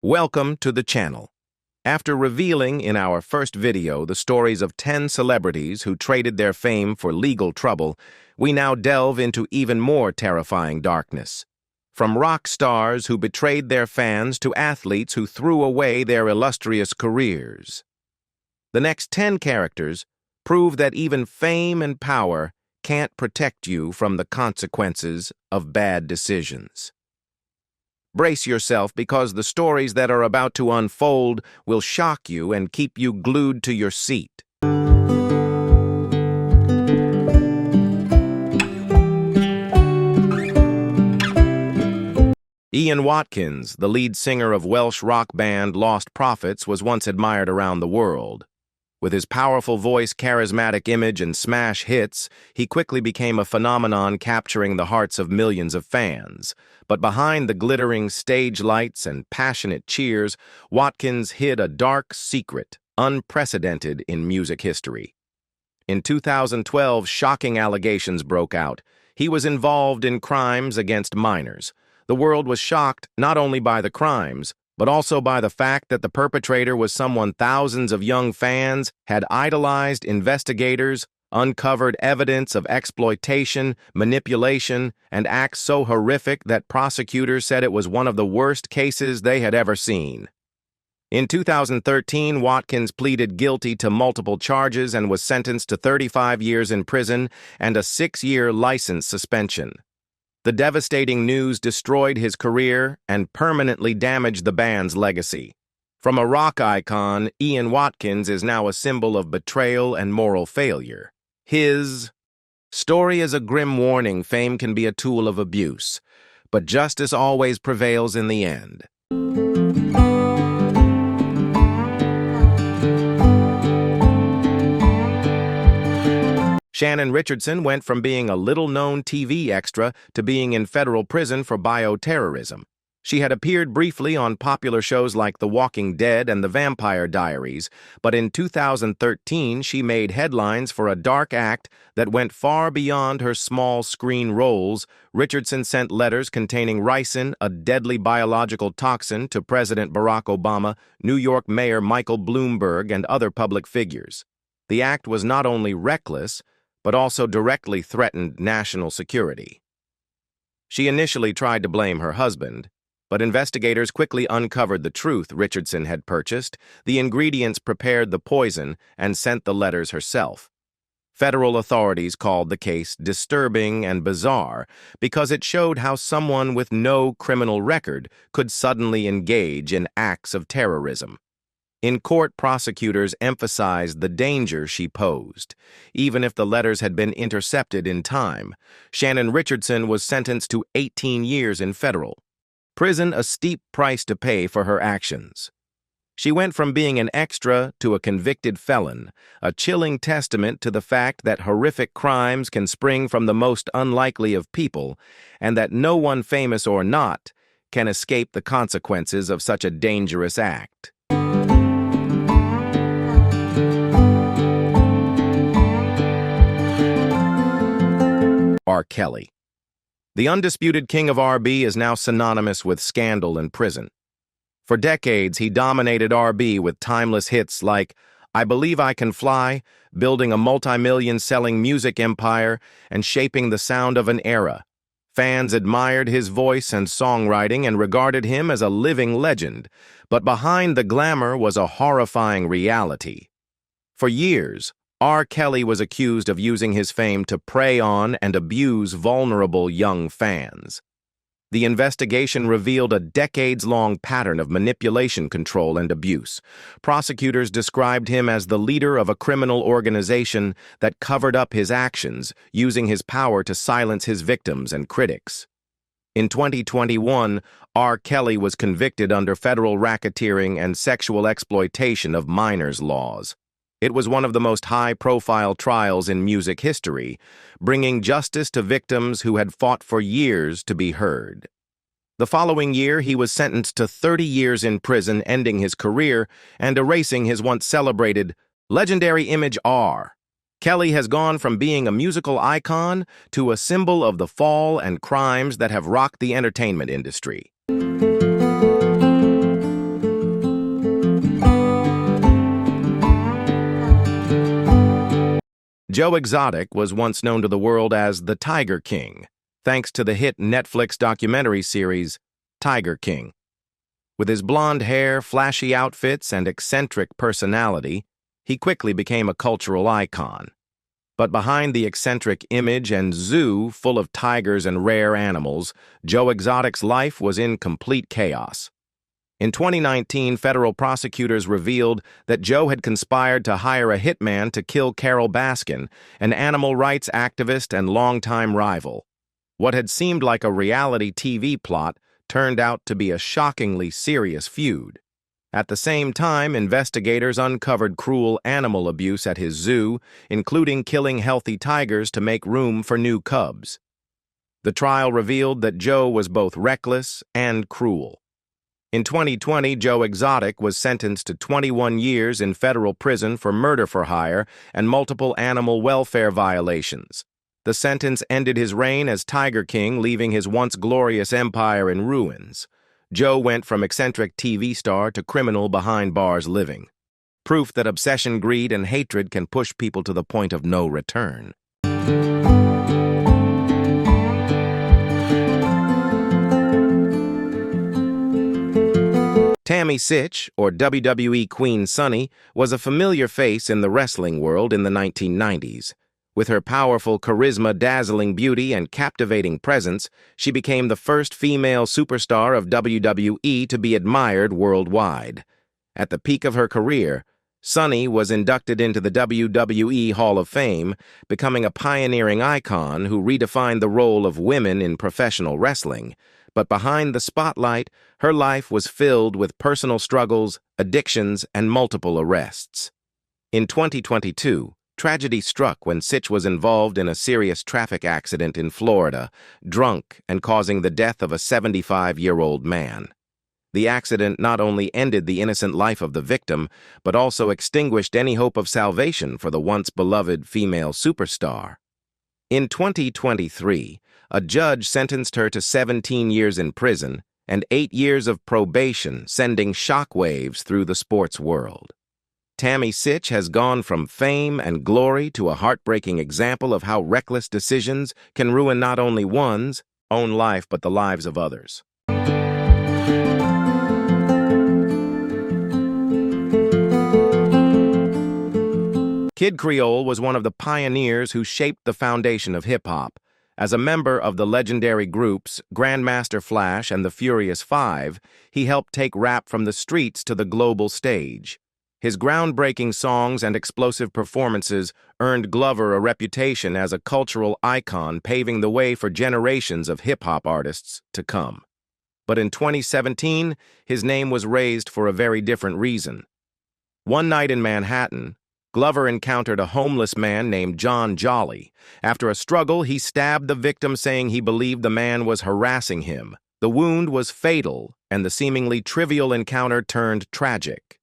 Welcome to the channel. After revealing in our first video the stories of 10 celebrities who traded their fame for legal trouble, we now delve into even more terrifying darkness. From rock stars who betrayed their fans to athletes who threw away their illustrious careers. The next 10 characters prove that even fame and power can't protect you from the consequences of bad decisions. Brace yourself because the stories that are about to unfold will shock you and keep you glued to your seat. Ian Watkins, the lead singer of Welsh rock band Lost Prophets, was once admired around the world. With his powerful voice, charismatic image, and smash hits, he quickly became a phenomenon, capturing the hearts of millions of fans. But behind the glittering stage lights and passionate cheers, Watkins hid a dark secret, unprecedented in music history. In 2012, shocking allegations broke out. He was involved in crimes against minors. The world was shocked not only by the crimes, but also by the fact that the perpetrator was someone thousands of young fans had idolized. Investigators uncovered evidence of exploitation, manipulation, and acts so horrific that prosecutors said it was one of the worst cases they had ever seen. In 2013, Watkins pleaded guilty to multiple charges and was sentenced to 35 years in prison and a 6-year license suspension. The devastating news destroyed his career and permanently damaged the band's legacy. From a rock icon, Ian Watkins is now a symbol of betrayal and moral failure. His story is a grim warning. Fame can be a tool of abuse, but justice always prevails in the end. Shannon Richardson went from being a little-known TV extra to being in federal prison for bioterrorism. She had appeared briefly on popular shows like The Walking Dead and The Vampire Diaries, but in 2013 she made headlines for a dark act that went far beyond her small screen roles. Richardson sent letters containing ricin, a deadly biological toxin, to President Barack Obama, New York Mayor Michael Bloomberg, and other public figures. The act was not only reckless, but also directly threatened national security. She initially tried to blame her husband, but investigators quickly uncovered the truth. Richardson had purchased the ingredients, prepared the poison, and sent the letters herself. Federal authorities called the case disturbing and bizarre because it showed how someone with no criminal record could suddenly engage in acts of terrorism. In court, prosecutors emphasized the danger she posed. Even if the letters had been intercepted in time, Shannon Richardson was sentenced to 18 years in federal prison, a steep price to pay for her actions. She went from being an extra to a convicted felon, a chilling testament to the fact that horrific crimes can spring from the most unlikely of people, and that no one, famous or not, can escape the consequences of such a dangerous act. R. Kelly. The undisputed king of R&B is now synonymous with scandal and prison. For decades, he dominated R&B with timeless hits like I Believe I Can Fly, building a multi-million-selling music empire and shaping the sound of an era. Fans admired his voice and songwriting and regarded him as a living legend, but behind the glamour was a horrifying reality. For years, R. Kelly was accused of using his fame to prey on and abuse vulnerable young fans. The investigation revealed a decades-long pattern of manipulation, control, and abuse. Prosecutors described him as the leader of a criminal organization that covered up his actions, using his power to silence his victims and critics. In 2021, R. Kelly was convicted under federal racketeering and sexual exploitation of minors laws. It was one of the most high-profile trials in music history, bringing justice to victims who had fought for years to be heard. The following year, he was sentenced to 30 years in prison, ending his career and erasing his once celebrated, legendary image. R. Kelly has gone from being a musical icon to a symbol of the fall and crimes that have rocked the entertainment industry. Joe Exotic was once known to the world as the Tiger King, thanks to the hit Netflix documentary series Tiger King. With his blonde hair, flashy outfits, and eccentric personality, he quickly became a cultural icon. But behind the eccentric image and zoo full of tigers and rare animals, Joe Exotic's life was in complete chaos. In 2019, federal prosecutors revealed that Joe had conspired to hire a hitman to kill Carol Baskin, an animal rights activist and longtime rival. What had seemed like a reality TV plot turned out to be a shockingly serious feud. At the same time, investigators uncovered cruel animal abuse at his zoo, including killing healthy tigers to make room for new cubs. The trial revealed that Joe was both reckless and cruel. In 2020, Joe Exotic was sentenced to 21 years in federal prison for murder for hire and multiple animal welfare violations. The sentence ended his reign as Tiger King, leaving his once glorious empire in ruins. Joe went from eccentric TV star to criminal behind bars living. Proof that obsession, greed, and hatred can push people to the point of no return. Tammy Sytch, or WWE Queen Sunny, was a familiar face in the wrestling world in the 1990s. With her powerful charisma, dazzling beauty, and captivating presence, she became the first female superstar of WWE to be admired worldwide. At the peak of her career, Sunny was inducted into the WWE Hall of Fame, becoming a pioneering icon who redefined the role of women in professional wrestling. But behind the spotlight, her life was filled with personal struggles, addictions, and multiple arrests. In 2022, tragedy struck when Sytch was involved in a serious traffic accident in Florida, drunk and causing the death of a 75-year-old man. The accident not only ended the innocent life of the victim, but also extinguished any hope of salvation for the once beloved female superstar. In 2023, a judge sentenced her to 17 years in prison and 8 years of probation, sending shockwaves through the sports world. Tammy Sytch has gone from fame and glory to a heartbreaking example of how reckless decisions can ruin not only one's own life but the lives of others. Kid Creole was one of the pioneers who shaped the foundation of hip-hop. As a member of the legendary groups Grandmaster Flash and the Furious Five, he helped take rap from the streets to the global stage. His groundbreaking songs and explosive performances earned Glover a reputation as a cultural icon, paving the way for generations of hip-hop artists to come. But in 2017, his name was raised for a very different reason. One night in Manhattan, Glover encountered a homeless man named John Jolly. After a struggle, he stabbed the victim, saying he believed the man was harassing him. The wound was fatal, and the seemingly trivial encounter turned tragic.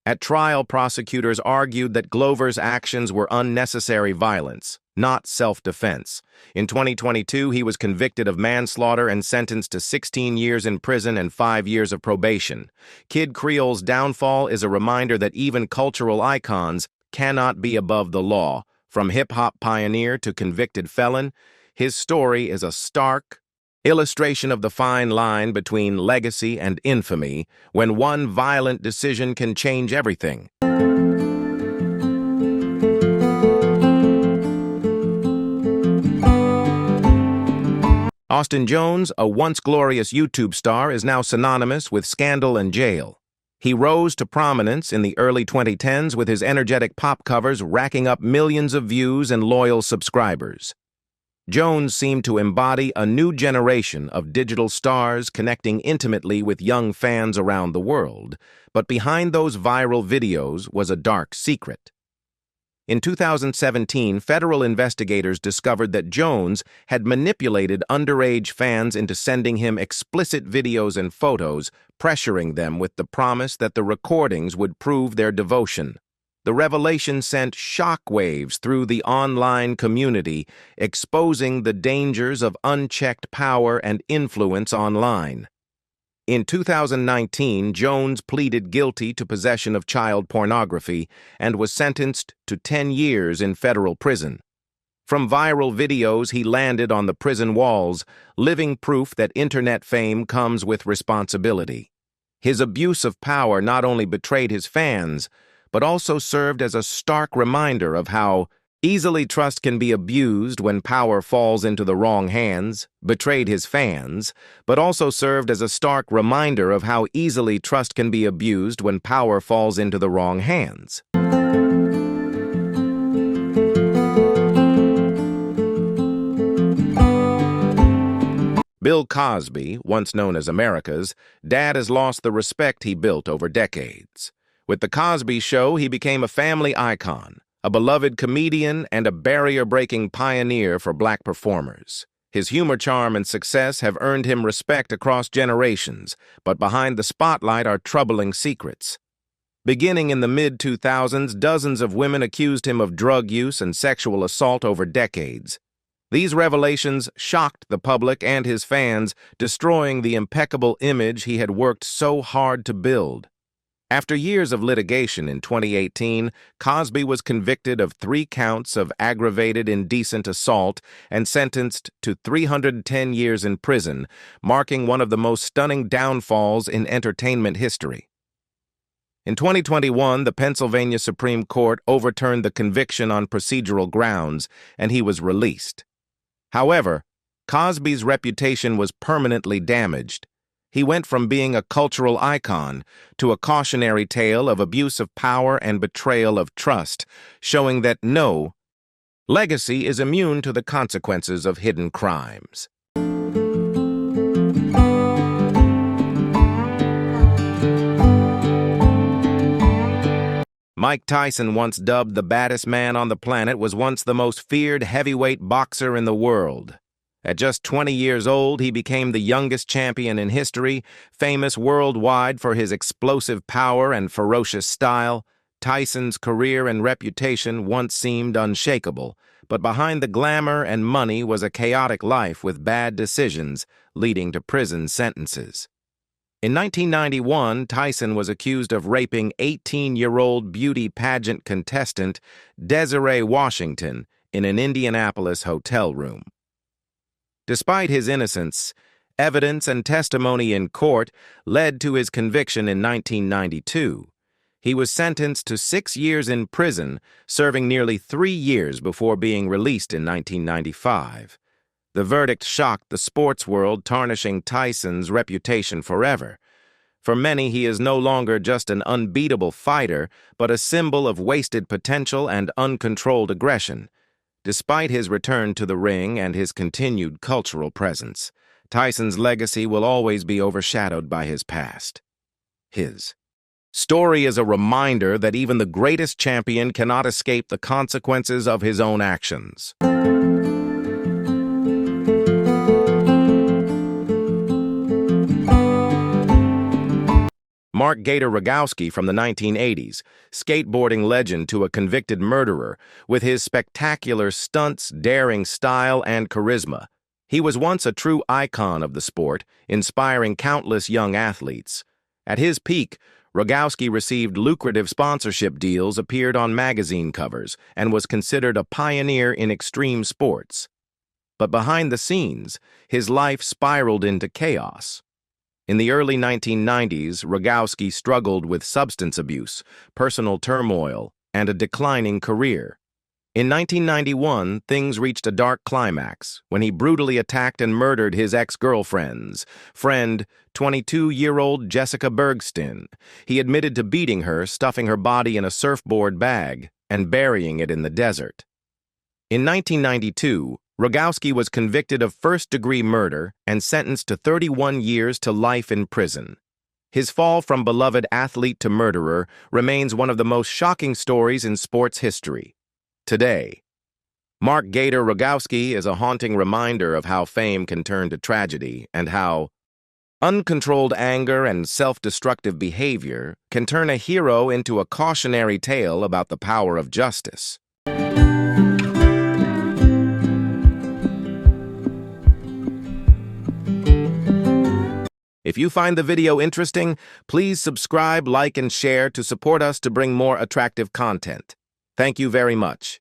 At trial, prosecutors argued that Glover's actions were unnecessary violence, not self-defense. In 2022, he was convicted of manslaughter and sentenced to 16 years in prison and 5 years of probation. Kid Creole's downfall is a reminder that even cultural icons cannot be above the law. From hip-hop pioneer to convicted felon, his story is a stark illustration of the fine line between legacy and infamy, when one violent decision can change everything. Austin Jones, a once glorious YouTube star, is now synonymous with scandal and jail. He rose to prominence in the early 2010s with his energetic pop covers racking up millions of views and loyal subscribers. Jones seemed to embody a new generation of digital stars connecting intimately with young fans around the world, but behind those viral videos was a dark secret. In 2017, federal investigators discovered that Jones had manipulated underage fans into sending him explicit videos and photos, pressuring them with the promise that the recordings would prove their devotion. The revelation sent shockwaves through the online community, exposing the dangers of unchecked power and influence online. In 2019, Jones pleaded guilty to possession of child pornography and was sentenced to 10 years in federal prison. From viral videos he landed on the prison walls, living proof that internet fame comes with responsibility. His abuse of power not only betrayed his fans, but also served as a stark reminder of how easily trust can be abused when power falls into the wrong hands, betrayed his fans, but also served as a stark reminder of how easily trust can be abused when power falls into the wrong hands. Bill Cosby, once known as America's dad, has lost the respect he built over decades. With The Cosby Show, he became a family icon, a beloved comedian, and a barrier-breaking pioneer for black performers. His humor, charm, and success have earned him respect across generations, but behind the spotlight are troubling secrets. Beginning in the mid-2000s, dozens of women accused him of drug use and sexual assault over decades. These revelations shocked the public and his fans, destroying the impeccable image he had worked so hard to build. After years of litigation in 2018, Cosby was convicted of 3 counts of aggravated indecent assault and sentenced to 310 years in prison, marking one of the most stunning downfalls in entertainment history. In 2021, the Pennsylvania Supreme Court overturned the conviction on procedural grounds, and he was released. However, Cosby's reputation was permanently damaged. He went from being a cultural icon to a cautionary tale of abuse of power and betrayal of trust, showing that no legacy is immune to the consequences of hidden crimes. Mike Tyson, once dubbed the baddest man on the planet, was once the most feared heavyweight boxer in the world. At just 20 years old, he became the youngest champion in history, famous worldwide for his explosive power and ferocious style. Tyson's career and reputation once seemed unshakable, but behind the glamour and money was a chaotic life with bad decisions leading to prison sentences. In 1991, Tyson was accused of raping 18-year-old beauty pageant contestant Desiree Washington in an Indianapolis hotel room. Despite his innocence, evidence and testimony in court led to his conviction in 1992. He was sentenced to 6 years in prison, serving nearly 3 years before being released in 1995. The verdict shocked the sports world, tarnishing Tyson's reputation forever. For many, he is no longer just an unbeatable fighter, but a symbol of wasted potential and uncontrolled aggression. Despite his return to the ring and his continued cultural presence, Tyson's legacy will always be overshadowed by his past. His story is a reminder that even the greatest champion cannot escape the consequences of his own actions. Mark Gator Rogowski from the 1980s, skateboarding legend to a convicted murderer, with his spectacular stunts, daring style, and charisma. He was once a true icon of the sport, inspiring countless young athletes. At his peak, Rogowski received lucrative sponsorship deals, appeared on magazine covers, and was considered a pioneer in extreme sports. But behind the scenes, his life spiraled into chaos. In the early 1990s, Rogowski struggled with substance abuse, personal turmoil, and a declining career. In 1991, things reached a dark climax when he brutally attacked and murdered his ex-girlfriend's friend, 22-year-old Jessica Bergsten. He admitted to beating her, stuffing her body in a surfboard bag, and burying it in the desert. In 1992, Rogowski was convicted of first-degree murder and sentenced to 31 years to life in prison. His fall from beloved athlete to murderer remains one of the most shocking stories in sports history. Today, Mark Gator Rogowski is a haunting reminder of how fame can turn to tragedy and how uncontrolled anger and self-destructive behavior can turn a hero into a cautionary tale about the power of justice. If you find the video interesting, please subscribe, like, and share to support us to bring more attractive content. Thank you very much.